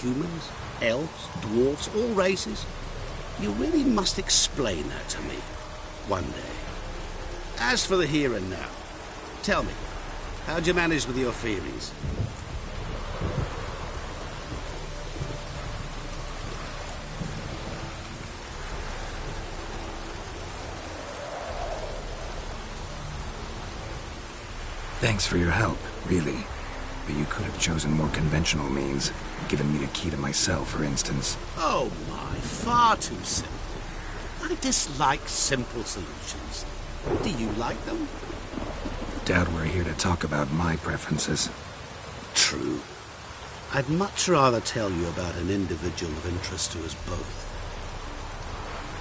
humans, elves, dwarfs, all races? You really must explain that to me one day. As for the here and now, tell me, how'd you manage with your theories? Thanks for your help, really. But you could have chosen more conventional means, given me the key to my cell, for instance. Oh my, far too simple. I dislike simple solutions. Do you like them? Doubt we're here to talk about my preferences. True. I'd much rather tell you about an individual of interest to us both.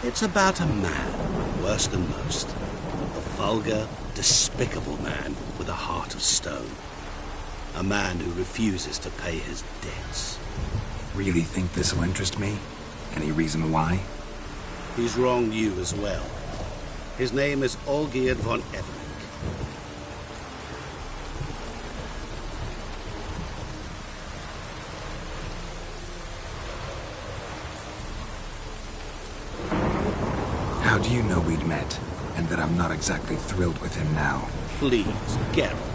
It's about a man, worse than most. A vulgar, despicable man with a heart of stone. A man who refuses to pay his debts. Really think this will interest me? Any reason why? He's wronged you as well. His name is Olgierd von Everec. How do you know we'd met, and that I'm not exactly thrilled with him now? Please, Geralt.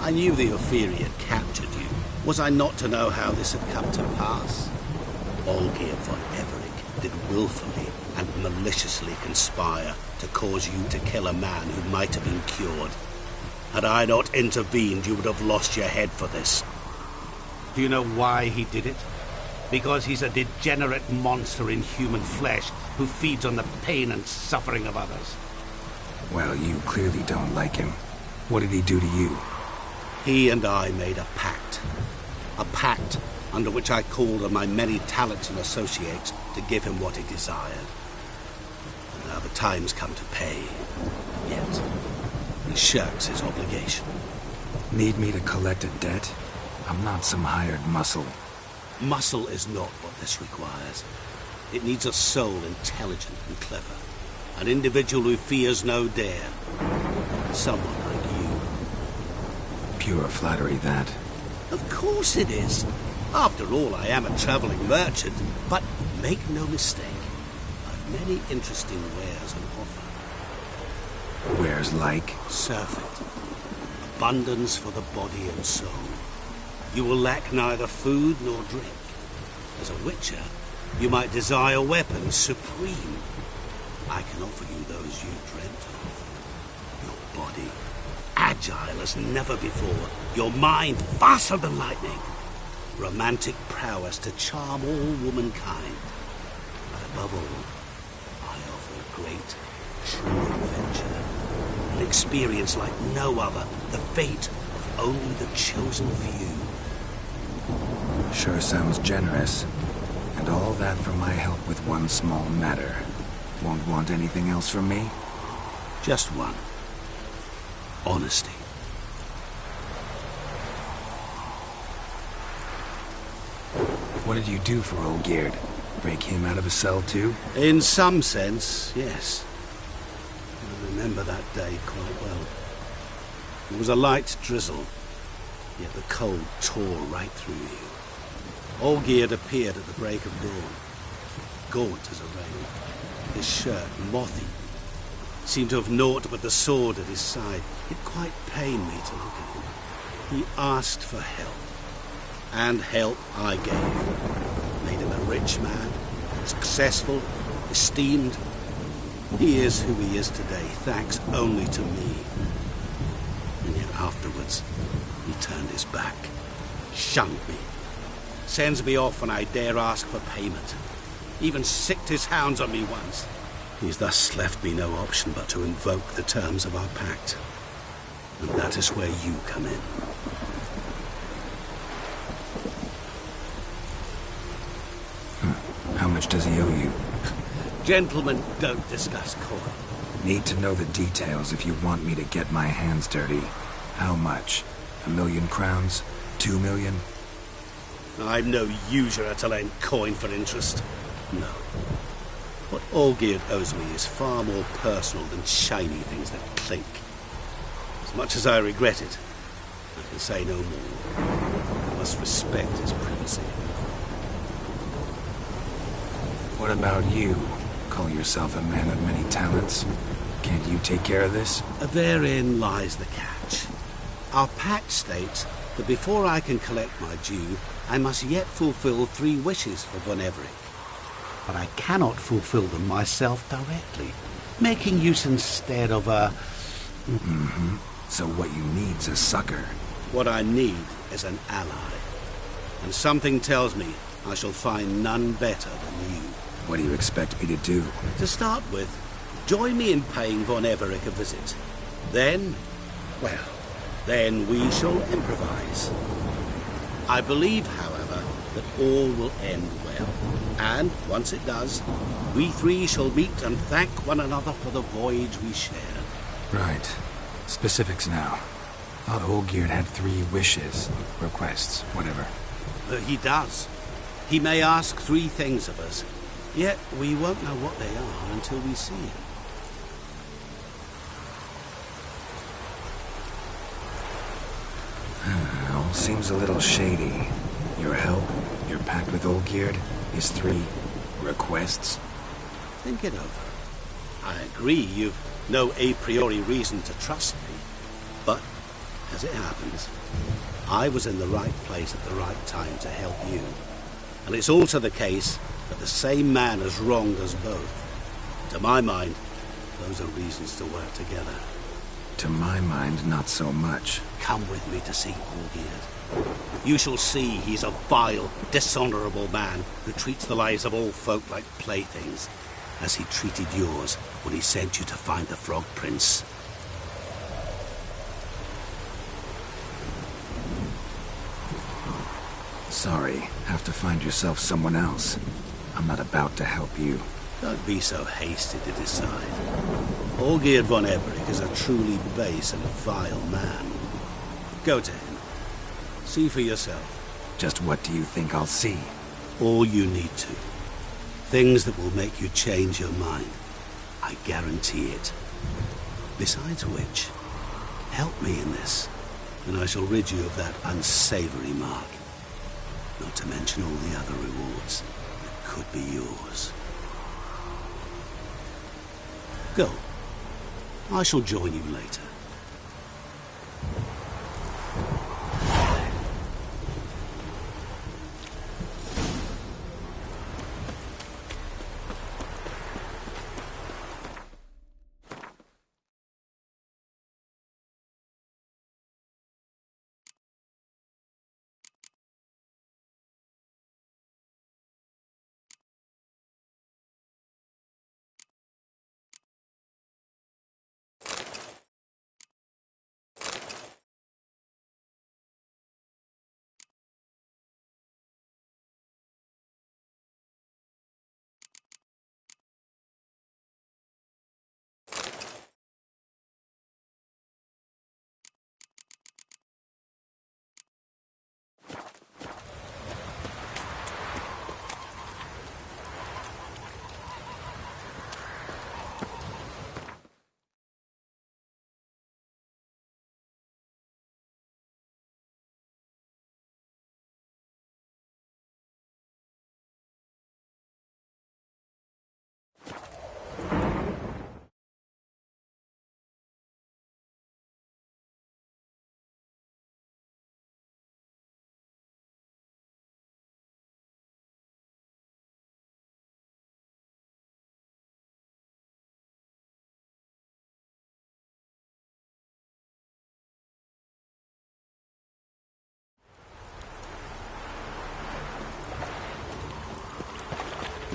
I knew the Ophiri had captured you. Was I not to know how this had come to pass? Olgierd von Everec did willfully and maliciously conspire to cause you to kill a man who might have been cured. Had I not intervened, you would have lost your head for this. Do you know why he did it? Because he's a degenerate monster in human flesh who feeds on the pain and suffering of others. Well, you clearly don't like him. What did he do to you? He and I made a pact. A pact under which I called on my many talents and associates to give him what he desired. And now the time's come to pay. Yet, he shirks his obligation. Need me to collect a debt? I'm not some hired muscle. Muscle is not what this requires. It needs a soul intelligent and clever. An individual who fears no dare. Someone like you. Pure flattery, that. Of course it is. After all, I am a traveling merchant. But make no mistake, I've many interesting wares on offer. Wares like? Surfeit. Abundance for the body and soul. You will lack neither food nor drink. As a Witcher, you might desire weapons supreme. I can offer you those you dreamt of. Your body, agile as never before. Your mind, faster than lightning. Romantic prowess to charm all womankind. But above all, I offer a great, true adventure. An experience like no other. The fate of only the chosen few. Sure sounds generous. And all that for my help with one small matter. Won't want anything else from me? Just one. Honesty. What did you do for Olgierd? Break him out of a cell too? In some sense, yes. I remember that day quite well. It was a light drizzle, yet the cold tore right through you. Olgierd appeared at the break of dawn, gaunt as a rail, his shirt moth-eaten. Seemed to have naught but the sword at his side. It quite pained me to look at him. He asked for help, and help I gave. Made him a rich man, successful, esteemed. He is who he is today, thanks only to me. And yet afterwards, he turned his back, shunned me. Sends me off when I dare ask for payment. Even sicked his hounds on me once. He's thus left me no option but to invoke the terms of our pact. And that is where you come in. How much does he owe you? Gentlemen don't discuss coin. Need to know the details if you want me to get my hands dirty. How much? 1,000,000 crowns? 2 million? I'm no usurer to lend coin for interest. No. What Olgierd owes me is far more personal than shiny things that clink. As much as I regret it, I can say no more. I must respect his privacy. What about you? Call yourself a man of many talents. Can't you take care of this? Therein lies the catch. Our pact states that before I can collect my due, I must yet fulfill 3 wishes for Von Everett. But I cannot fulfill them myself directly, making use instead of a... So what you need's a sucker. What I need is an ally. And something tells me I shall find none better than you. What do you expect me to do? To start with, join me in paying Von Everett a visit. Then, well, then we shall improvise. I believe, however, that all will end well. And, once it does, we 3 shall meet and thank one another for the voyage we shared. Right. Specifics now. Thought Olgierd had 3 wishes, requests, whatever. He does. He may ask 3 things of us, yet we won't know what they are until we see him. All seems a little shady. Your help, your pact with Olgierd, his 3 requests. Think it over. I agree you've no a priori reason to trust me, but, as it happens, I was in the right place at the right time to help you. And it's also the case that the same man has wronged us both. To my mind, those are reasons to work together. To my mind, not so much. Come with me to see Olgierd. You shall see he's a vile, dishonorable man who treats the lives of all folk like playthings, as he treated yours when he sent you to find the Frog Prince. Sorry, have to find yourself someone else. I'm not about to help you. Don't be so hasty to decide. Olgierd von Everett is a truly base and vile man. Go to him. See for yourself. Just what do you think I'll see? All you need to. Things that will make you change your mind. I guarantee it. Besides which, help me in this, and I shall rid you of that unsavory mark. Not to mention all the other rewards that could be yours. Go. I shall join you later.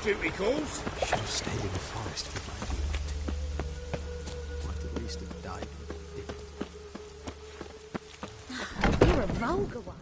Duty calls. Should have stayed in the forest with my duty. Might at least have died in the You're a vulgar one.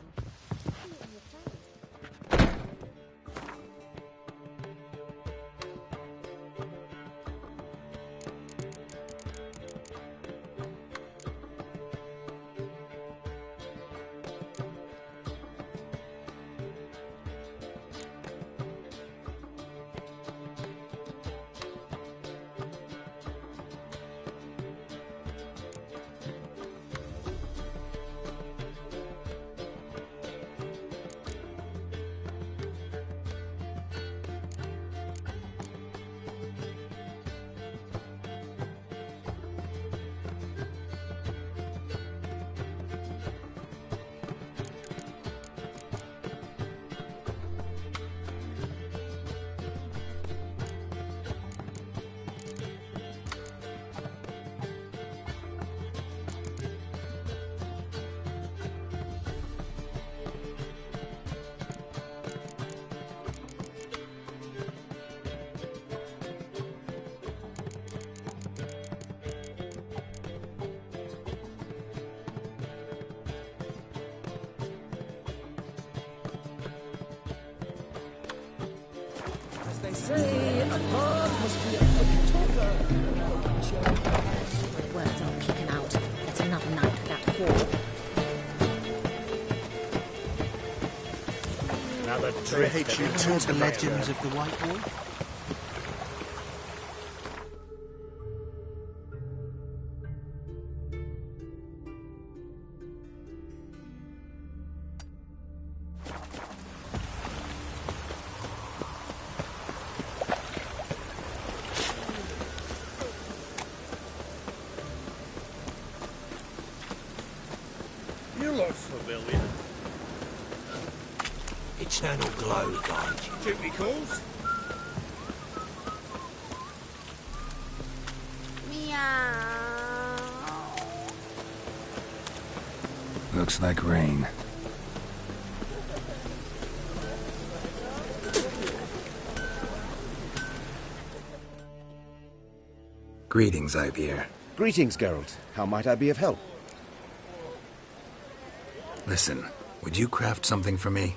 They say a bard must be a quick talker. My words are kicking out. That's another night without whore. Another Perhaps you told the legends of the White Wolf? You look familiar. Eternal glow guide you. Duty calls? Looks like rain. Greetings, Ibeer. Greetings, Geralt. How might I be of help? Listen, would you craft something for me?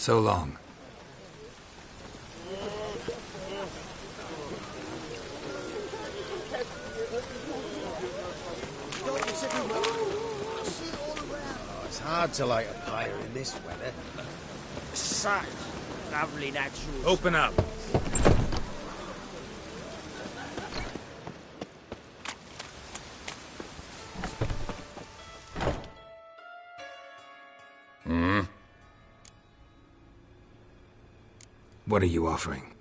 So long. Oh, it's hard to light a fire in this weather. Such lovely natural. Open up. What are you offering?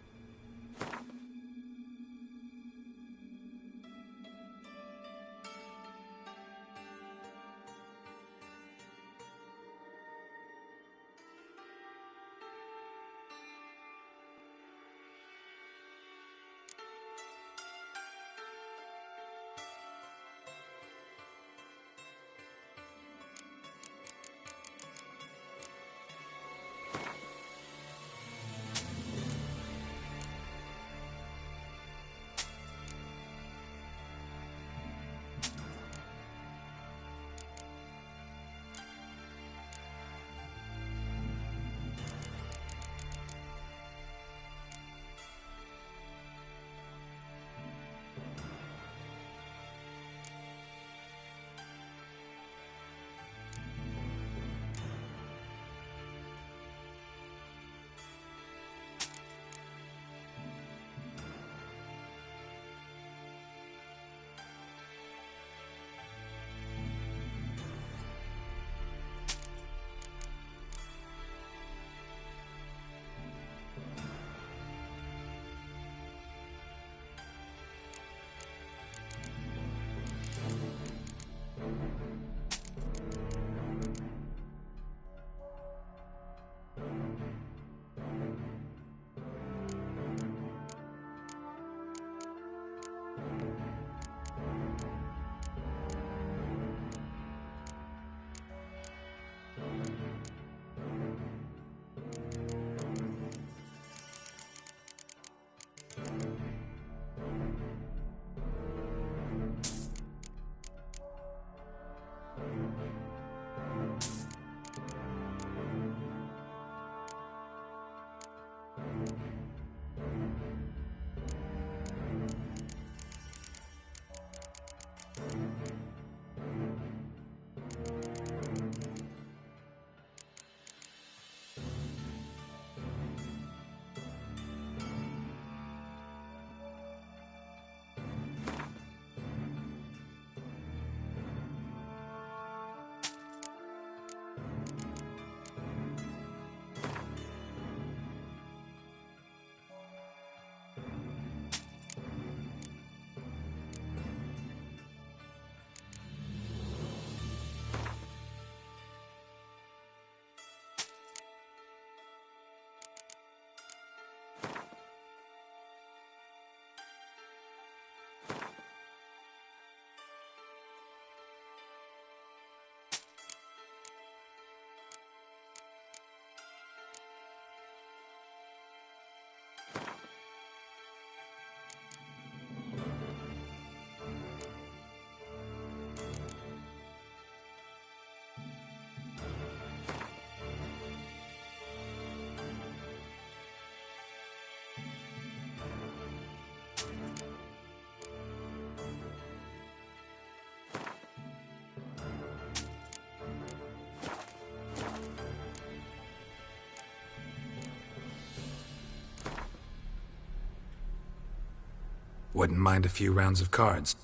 Wouldn't mind a few rounds of cards.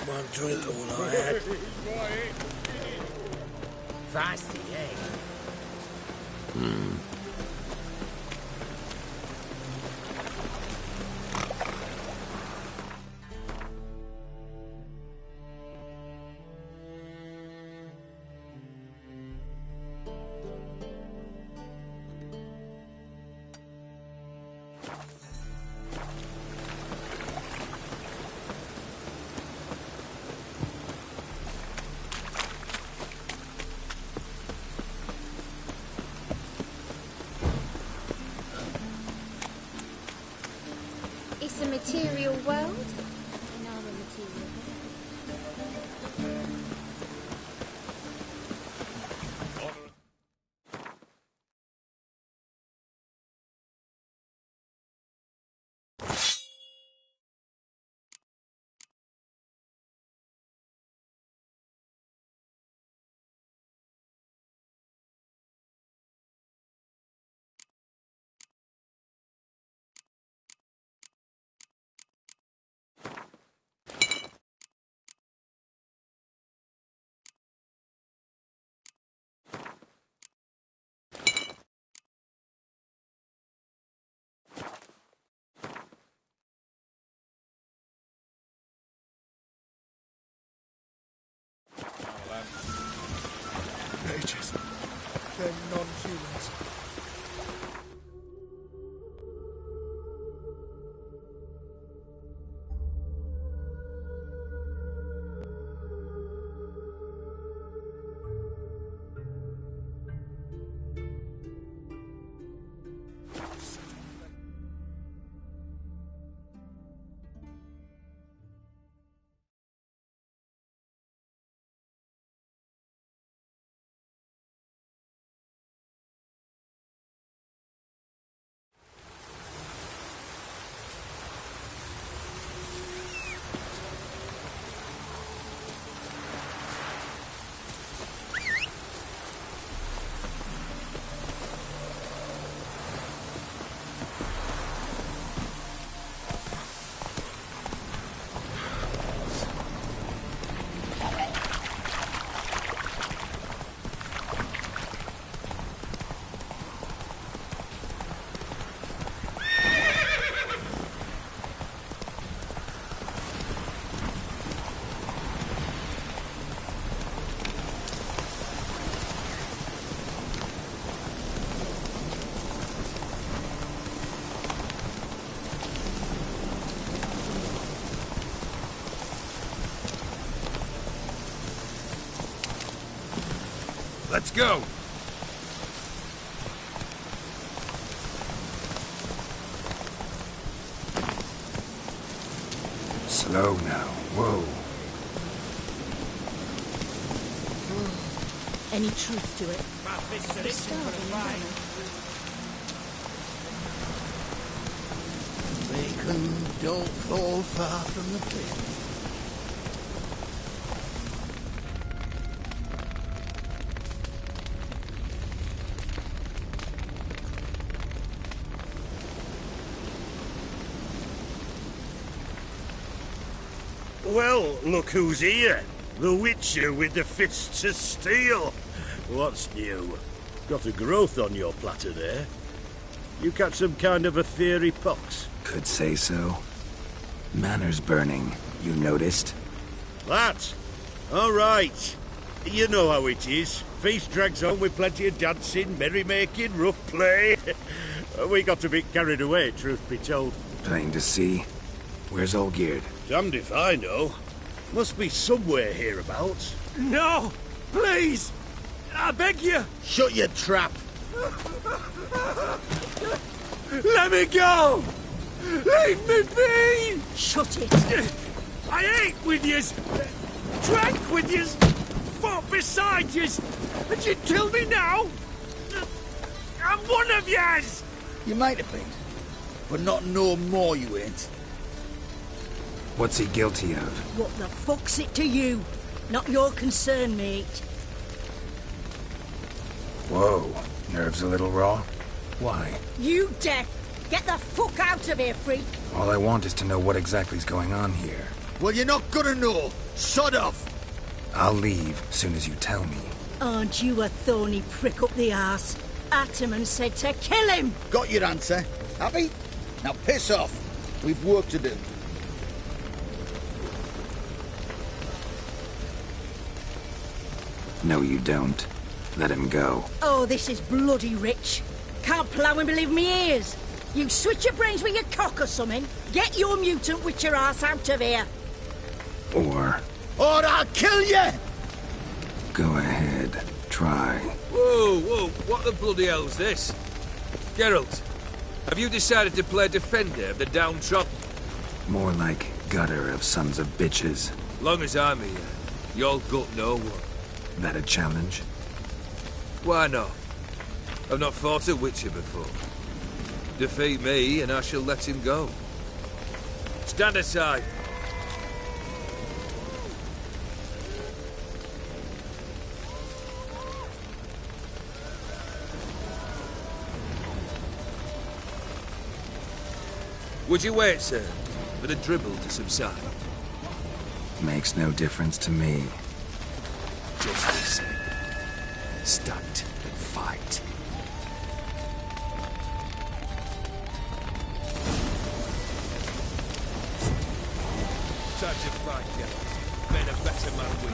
One drink all I had. Feisty, eh? material world? In our material. Mages. They're non-humans. Let's go! Slow now. Whoa. Any truth to it? Bacon don't fall far from the pit. Well, look who's here. The Witcher with the fists of steel. What's new? Got a growth on your platter there. You catch some kind of a theory pox? Could say so. Manor's burning. You noticed? That? All right. You know how it is. Feast drags on with plenty of dancing, merrymaking, rough play. We got a bit carried away, truth be told. Plain to see. Where's Olgierd? Damned if I know. Must be somewhere hereabouts. No! Please! I beg you! Shut your trap! Let me go! Leave me be! Shut it! I ate with yous! Drank with yous! Fought beside yous! And you kill me now? I'm one of yous! You might have been, but not no more you ain't. What's he guilty of? What the fuck's it to you? Not your concern, mate. Whoa. Nerves a little raw? Why? You deaf! Get the fuck out of here, freak! All I want is to know what exactly's going on here. Well, you're not gonna know. Sod off! I'll leave soon as you tell me. Aren't you a thorny prick up the arse? Ataman said to kill him! Got your answer. Happy? Now piss off. We've work to do. No, you don't. Let him go. Oh, this is bloody rich. Can't plough and believe me ears. You switch your brains with your cock or something. Get your mutant witcher ass out of here. Or I'll kill you! go ahead. Try. Whoa, whoa, what the bloody hell's this? Geralt, have you decided to play defender of the downtrodden? More like gutter of sons of bitches. Long as I'm here, you'll gut no one. That a challenge? Why not? I've not fought a Witcher before. Defeat me, and I shall let him go. Stand aside. Would you wait, sir, for the dribble to subside? Makes no difference to me. Just the same. Stunt and fight. Time to fight, guys. Men a better man we.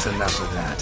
Enough of that.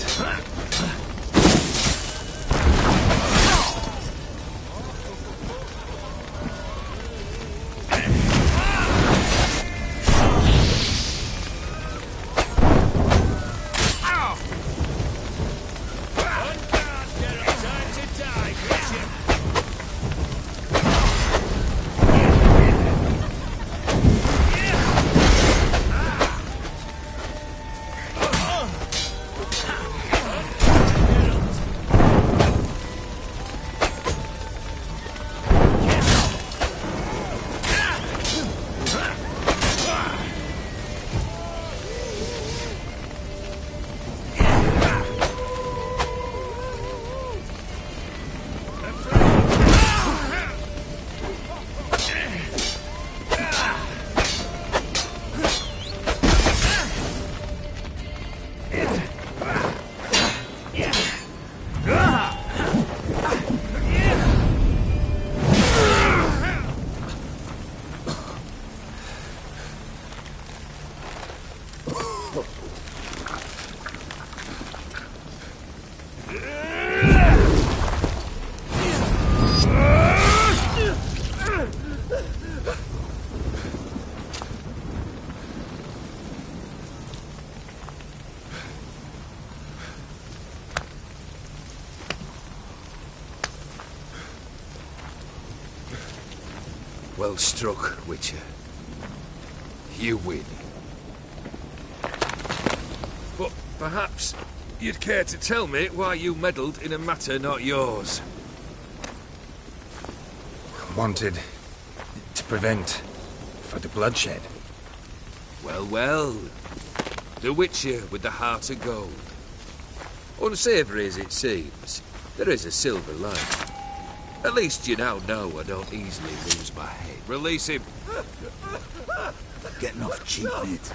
Well struck, Witcher. You win. But perhaps you'd care to tell me why you meddled in a matter not yours. Wanted to prevent further bloodshed. Well, well. The Witcher with the heart of gold. Unsavoury as it seems, There is a silver lining. At least you now know I don't easily lose my head. Release him! Getting off cheap, mate.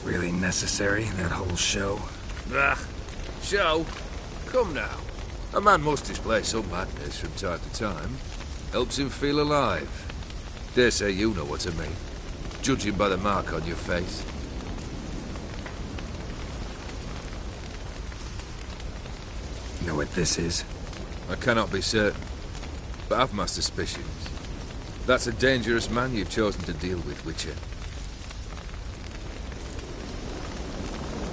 Really necessary, that whole show? Ah, show? Come now. A man must display some madness from time to time. Helps him feel alive. Dare say you know what I mean. Judging by the mark on your face. Know what this is? I cannot be certain, but I've my suspicions. That's a dangerous man you've chosen to deal with, Witcher.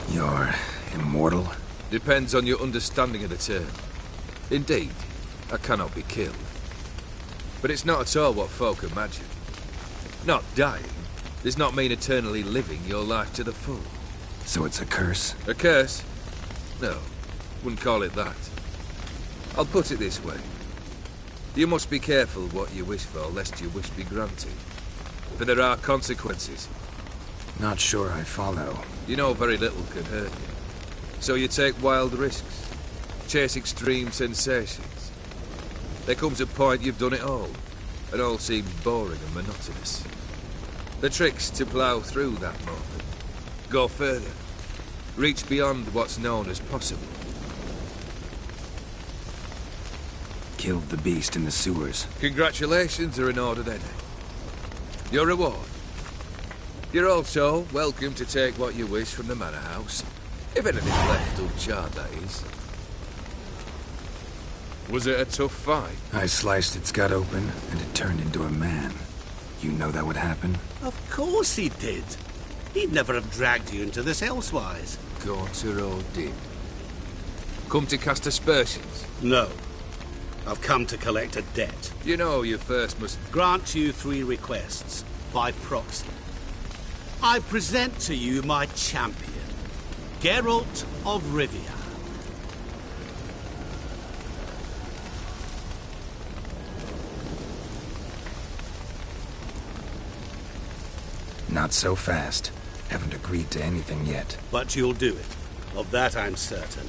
You're immortal? Depends on your understanding of the term. Indeed, I cannot be killed. But it's not at all what folk imagine. Not dying does not mean eternally living your life to the full. So it's a curse? A curse? No, wouldn't call it that. I'll put it this way. You must be careful what you wish for, lest your wish be granted. For there are consequences. Not sure I follow. You know very little can hurt you. So you take wild risks. Chase extreme sensations. There comes a point you've done it all, and all seems boring and monotonous. The trick's to plough through that moment. Go further. Reach beyond what's known as possible. Killed the beast in the sewers. Congratulations are in order then. Your reward. You're also welcome to take what you wish from the manor house. If anything's left uncharred, that is. Was it a tough fight? I sliced its gut open, and it turned into a man. You know that would happen? Of course he did. He'd never have dragged you into this elsewise. Gaunter Odin. Come to cast aspersions? No. I've come to collect a debt. You know you first must... Grant you 3 requests, by proxy. I present to you my champion, Geralt of Rivia. Not so fast. Haven't agreed to anything yet. But you'll do it. Of that I'm certain.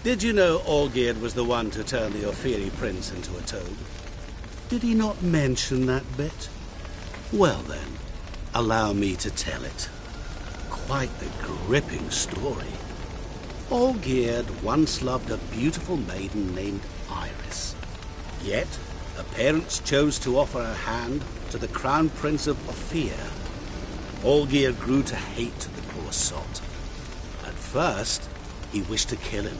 Did you know Olgierd was the one to turn the Ophiri prince into a toad? Did he not mention that bit? Well then, allow me to tell it. Quite the gripping story. Olgierd once loved a beautiful maiden named Iris. Yet, her parents chose to offer her hand to the Crown Prince of Ophir. Olgierd grew to hate the poor sot. At first, he wished to kill him.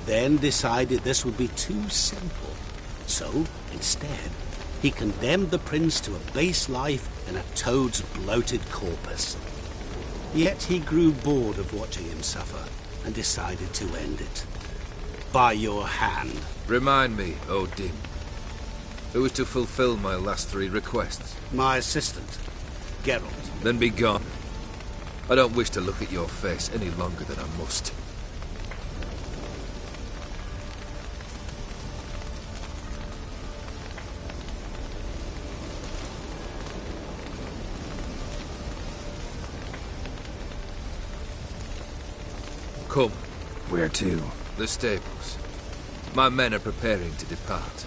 Then decided this would be too simple. So, instead, he condemned the prince to a base life in a toad's bloated corpus. Yet he grew bored of watching him suffer and decided to end it. By your hand. Remind me, Odin. Who is to fulfill my last 3 requests? My assistant, Geralt. Then be gone. I don't wish to look at your face any longer than I must. Come. Where to? The stables. My men are preparing to depart.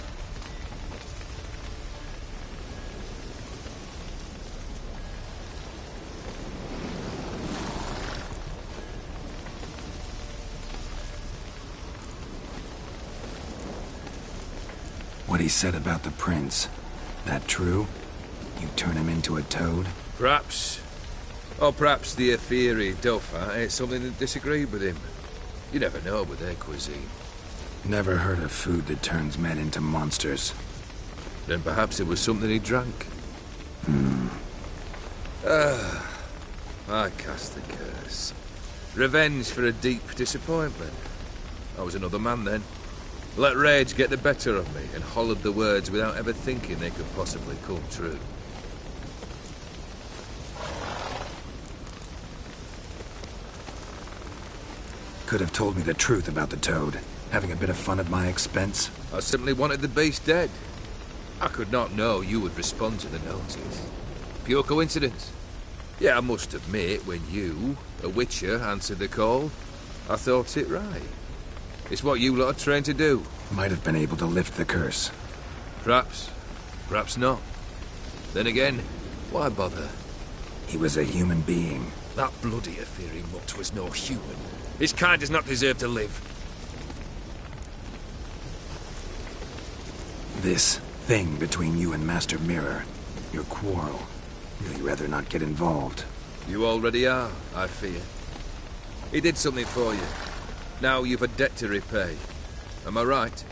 What he said about the prince. That true? You turn him into a toad? Perhaps. Or perhaps the Ophiri Dauphin ate something that disagreed with him. You never know with their cuisine. Never heard of food that turns men into monsters. Then perhaps it was something he drank. I cast the curse. Revenge for a deep disappointment. I was another man then. Let rage get the better of me and hollered the words without ever thinking they could possibly come true. could have told me the truth about the toad, having a bit of fun at my expense. I simply wanted the beast dead. I could not know you would respond to the notice. Pure coincidence. Yeah, I must admit, when you, a Witcher, answered the call, I thought it right. It's what you lot are trained to do. Might have been able to lift the curse. Perhaps. Perhaps not. Then again, why bother? He was a human being. That bloody ethereal mutt was no human. His kind does not deserve to live. This thing between you and Master Mirror, your quarrel, really rather not get involved. You already are, I fear. He did something for you. Now you've a debt to repay. Am I right?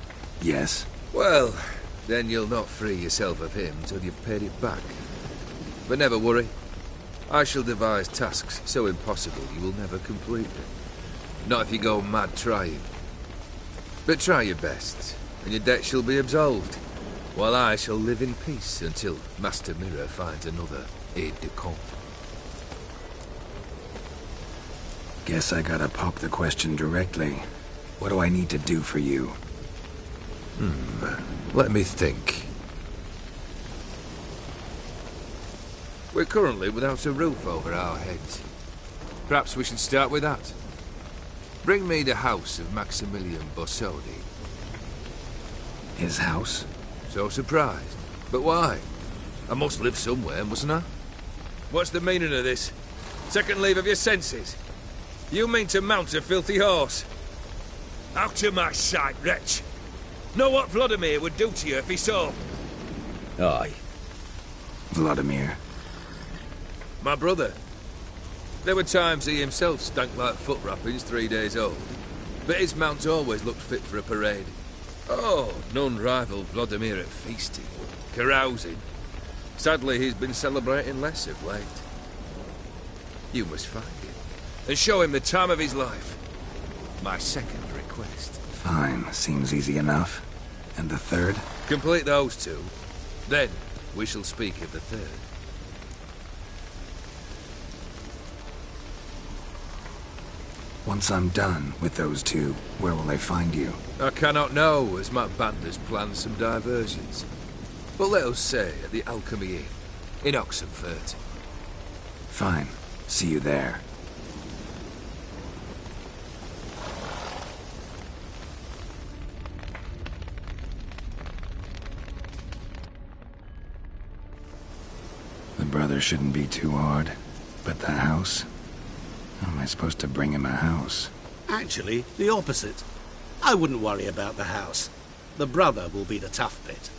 Yes. Well, then you'll not free yourself of him till you've paid it back. But never worry. I shall devise tasks so impossible you will never complete them. Not if you go mad trying. But try your best, and your debt shall be absolved, while I shall live in peace until Master Mirror finds another aide-de-camp. Guess I gotta pop the question directly. What do I need to do for you? Let me think. We're currently without a roof over our heads. Perhaps we should start with that. Bring me the house of Maximilian Bossodi. His house? So surprised. But why? I must live somewhere, mustn't I? What's the meaning of this? Second leave of your senses? You mean to mount a filthy horse? Out of my sight, wretch! Know what Vladimir would do to you if he saw? Aye. Vladimir. My brother. There were times he himself stank like foot wrappings 3 days old. But his mount always looked fit for a parade. Oh, none rival Vladimir at feasting, carousing. Sadly, he's been celebrating less of late. You must find him, and show him the time of his life. My second request. Fine, seems easy enough. And the third? Complete those two. Then, we shall speak of the third. Once I'm done with those two, where will I find you? I cannot know, as my band has planned some diversions. But let us say at the Alchemy Inn, in Oxenfurt. Fine. See you there. The brother shouldn't be too hard. But the house? How am I supposed to bring him a house? Actually, the opposite. I wouldn't worry about the house. The brother will be the tough bit.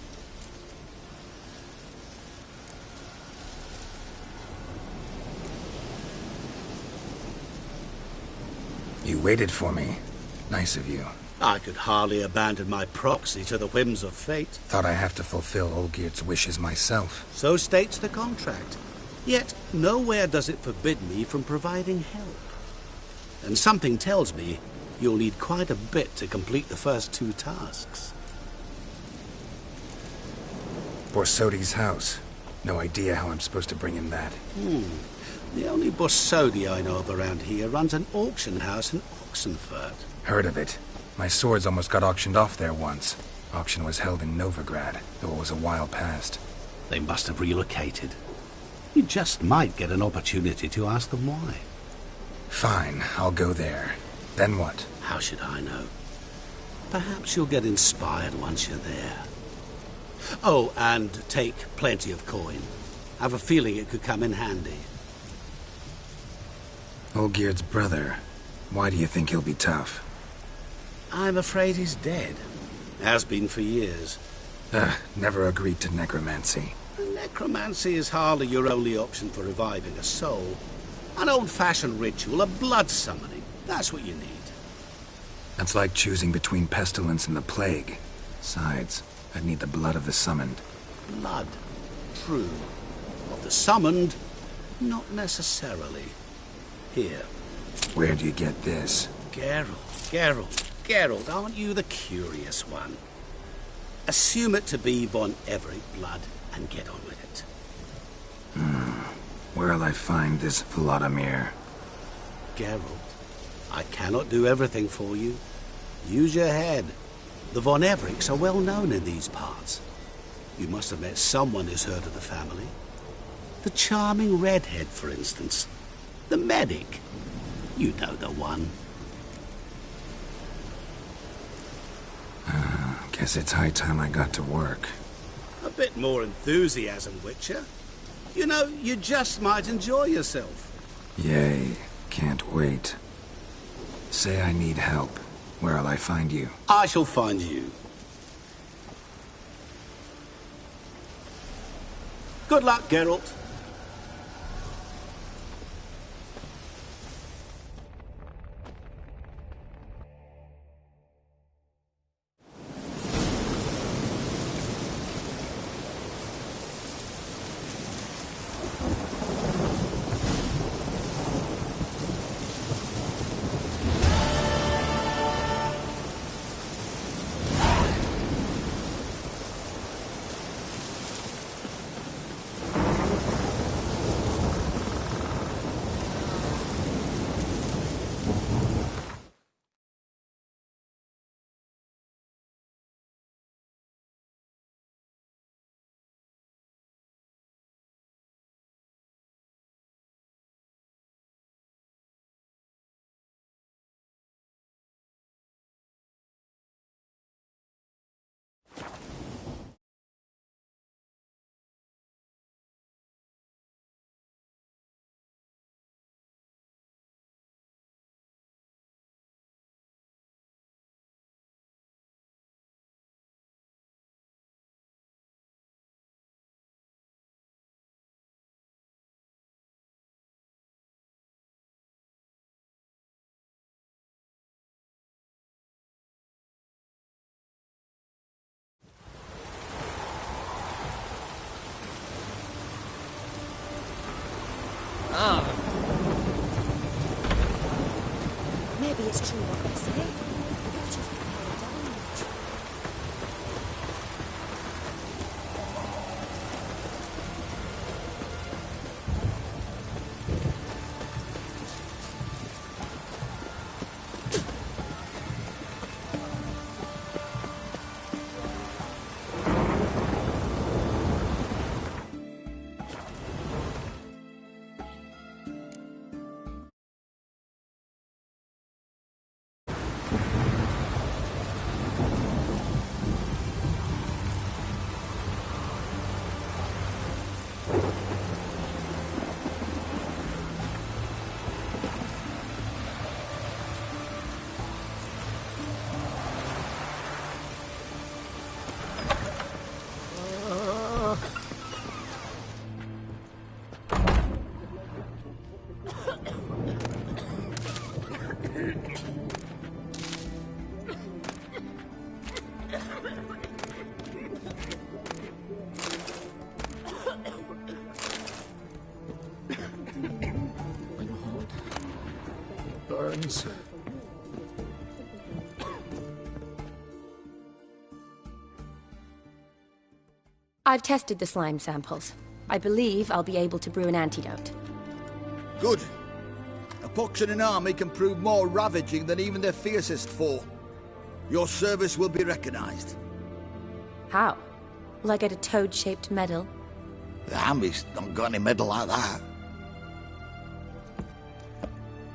You waited for me. Nice of you. I could hardly abandon my proxy to the whims of fate. Thought I have to fulfill Olgiert's wishes myself. So states the contract. Yet, nowhere does it forbid me from providing help. And something tells me you'll need quite a bit to complete the first two tasks. Borsodi's house. No idea how I'm supposed to bring him that. The only Borsodi I know of around here runs an auction house in Oxenfurt. Heard of it. My swords almost got auctioned off there once. Auction was held in Novigrad, though it was a while past. They must have relocated. You just might get an opportunity to ask them why. Fine, I'll go there. Then what? How should I know? Perhaps you'll get inspired once you're there. Oh, and take plenty of coin. I have a feeling it could come in handy. Olgiert's brother. Why do you think he'll be tough? I'm afraid he's dead. Has been for years. Never agreed to necromancy. Necromancy is hardly your only option for reviving a soul. An old-fashioned ritual of blood summoning. That's what you need. That's like choosing between pestilence and the plague. Besides, I'd need the blood of the summoned. Blood. True. Of the summoned, not necessarily. Here. Where do you get this? Geralt, aren't you the curious one? Assume it to be von Everett blood and get on with it. Where'll I find this Vladimir? Geralt, I cannot do everything for you. Use your head. The Von Evericks are well known in these parts. You must have met someone who's heard of the family. The charming redhead, for instance. The medic. You know the one. Guess it's high time I got to work. A bit more enthusiasm, Witcher. You know, you just might enjoy yourself. Yay. Can't wait. Say I need help. Where'll I find you? I shall find you. Good luck, Geralt. Maybe it's true what they say. Witches prepare damage. Burns. I've tested the slime samples. I believe I'll be able to brew an antidote. Good. A pox in an army can prove more ravaging than even their fiercest foe. Your service will be recognized. How? Will I get a toad-shaped medal? The army's not got any medal like that.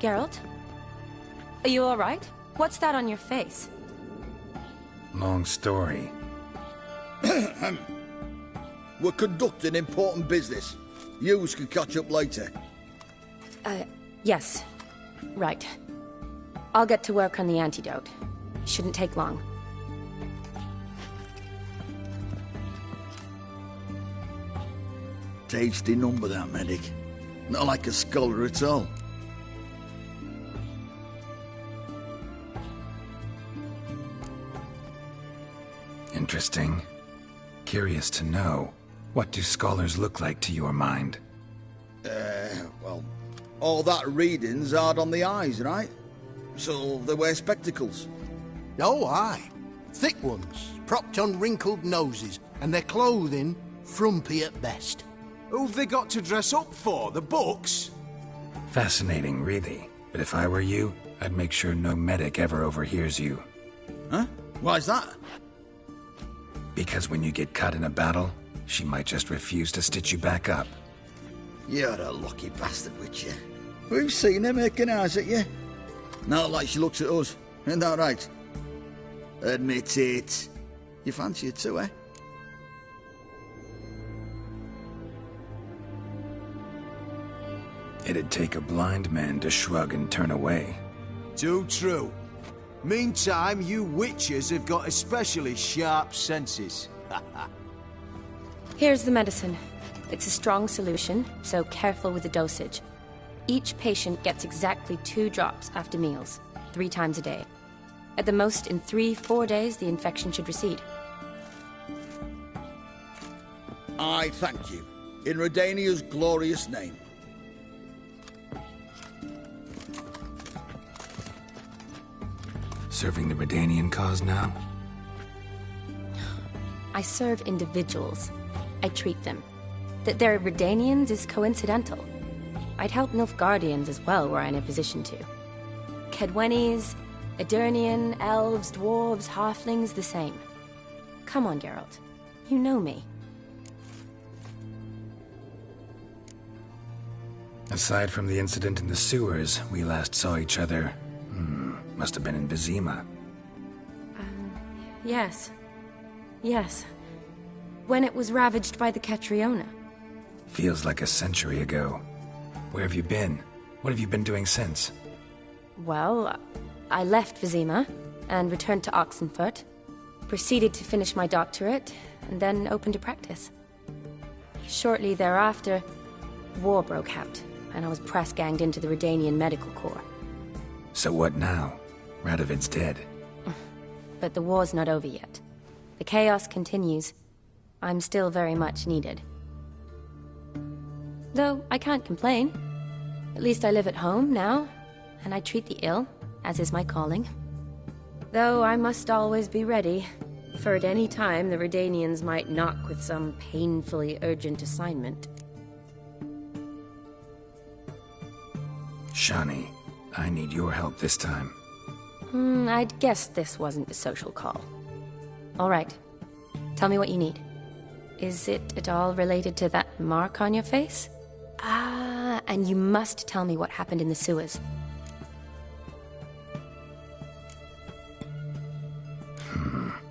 Geralt? Are you alright? What's that on your face? Long story. We're conducting important business. Yous can catch up later. Yes. Right. I'll get to work on the antidote. Shouldn't take long. Tasty number, that medic. Not like a scholar at all. Interesting. Curious to know, what do scholars look like to your mind? Well, all that reading's hard on the eyes, right? So they wear spectacles. Oh, aye. Thick ones, propped on wrinkled noses, and their clothing frumpy at best. Who've they got to dress up for? The books? Fascinating, really. But if I were you, I'd make sure no medic ever overhears you. Huh? Why's that? Because when you get cut in a battle, she might just refuse to stitch you back up. You're a lucky bastard, Witcher. We've seen her making eyes at you. Not like she looks at us. Isn't that right? Admit it. You fancy her too, eh? It'd take a blind man to shrug and turn away. Too true. Meantime, you witches have got especially sharp senses. Here's the medicine. It's a strong solution, so careful with the dosage. Each patient gets exactly 2 drops after meals, 3 times a day. At the most, in 3-4 days, the infection should recede. I thank you. In Redania's glorious name. Serving the Redanian cause now? I serve individuals. I treat them. That they're Redanians is coincidental. I'd help Nilfgaardians as well were I in a position to. Kedwenis, Edirnian, elves, dwarves, halflings, the same. Come on, Geralt. You know me. Aside from the incident in the sewers, we last saw each other... must have been in Vizima. Yes. Yes. When it was ravaged by the Catriona. Feels like a century ago. Where have you been? What have you been doing since? Well, I left Vizima and returned to Oxenfurt. Proceeded to finish my doctorate, and then opened a practice. Shortly thereafter, war broke out, and I was press-ganged into the Redanian Medical Corps. So what now? Radovid's dead. But the war's not over yet. The chaos continues. I'm still very much needed. Though I can't complain. At least I live at home now, and I treat the ill, as is my calling. Though I must always be ready, for at any time the Redanians might knock with some painfully urgent assignment. Shani, I need your help this time. I'd guess this wasn't a social call. All right. Tell me what you need. Is it at all related to that mark on your face? Ah, and you must tell me what happened in the sewers.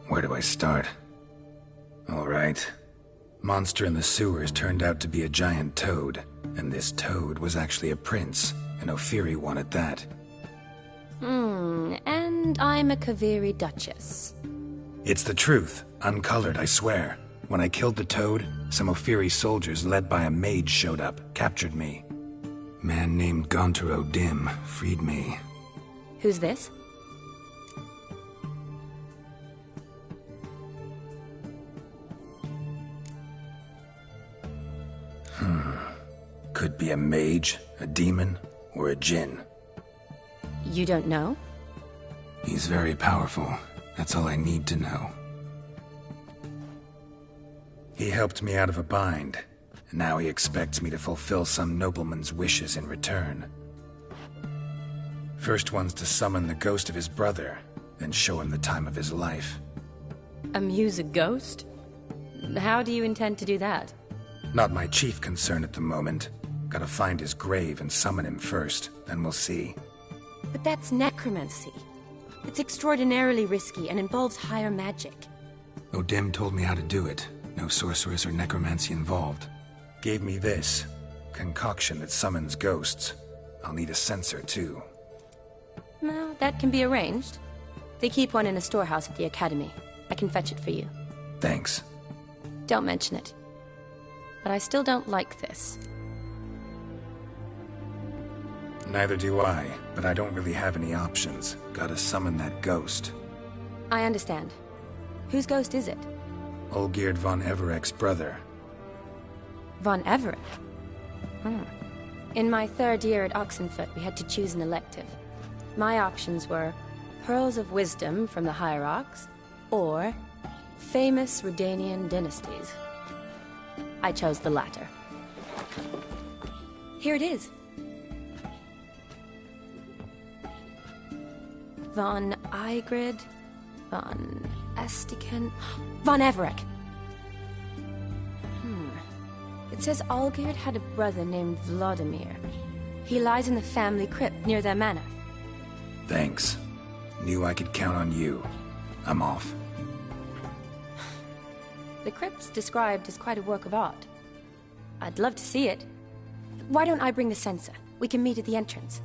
Where do I start? All right. Monster in the sewers turned out to be a giant toad, and this toad was actually a prince, and Ophiri wanted that. And I'm a Kaviri Duchess. It's the truth, uncolored, I swear. When I killed the toad, some Ophiri soldiers led by a mage showed up, captured me. Man named Gontaro Dim freed me. Who's this? Could be a mage, a demon, or a djinn. You don't know? He's very powerful. That's all I need to know. He helped me out of a bind, and now he expects me to fulfill some nobleman's wishes in return. First one's to summon the ghost of his brother, then show him the time of his life. Amuse a ghost? How do you intend to do that? Not my chief concern at the moment. Gotta find his grave and summon him first, then we'll see. But that's necromancy. It's extraordinarily risky and involves higher magic. Odim told me how to do it. No sorceress or necromancy involved. Gave me this concoction that summons ghosts. I'll need a censer, too. Well, that can be arranged. They keep one in a storehouse at the academy. I can fetch it for you. Thanks. Don't mention it. But I still don't like this. Neither do I, but I don't really have any options. Gotta summon that ghost. I understand. Whose ghost is it? Olgierd von Everek's brother. Von Everek? In my 3rd year at Oxenfurt, we had to choose an elective. My options were Pearls of Wisdom from the Hierarchs, or famous Redanian dynasties. I chose the latter. Here it is. Von Igrid, Von Estiken, Von Everett. It says Olgierd had a brother named Vladimir. He lies in the family crypt near their manor. Thanks. Knew I could count on you. I'm off. The crypt's described as quite a work of art. I'd love to see it. Why don't I bring the censer? We can meet at the entrance.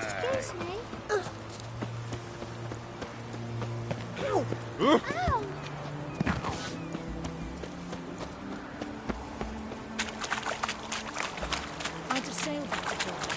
Excuse me. I'd have sailed back to Georgia.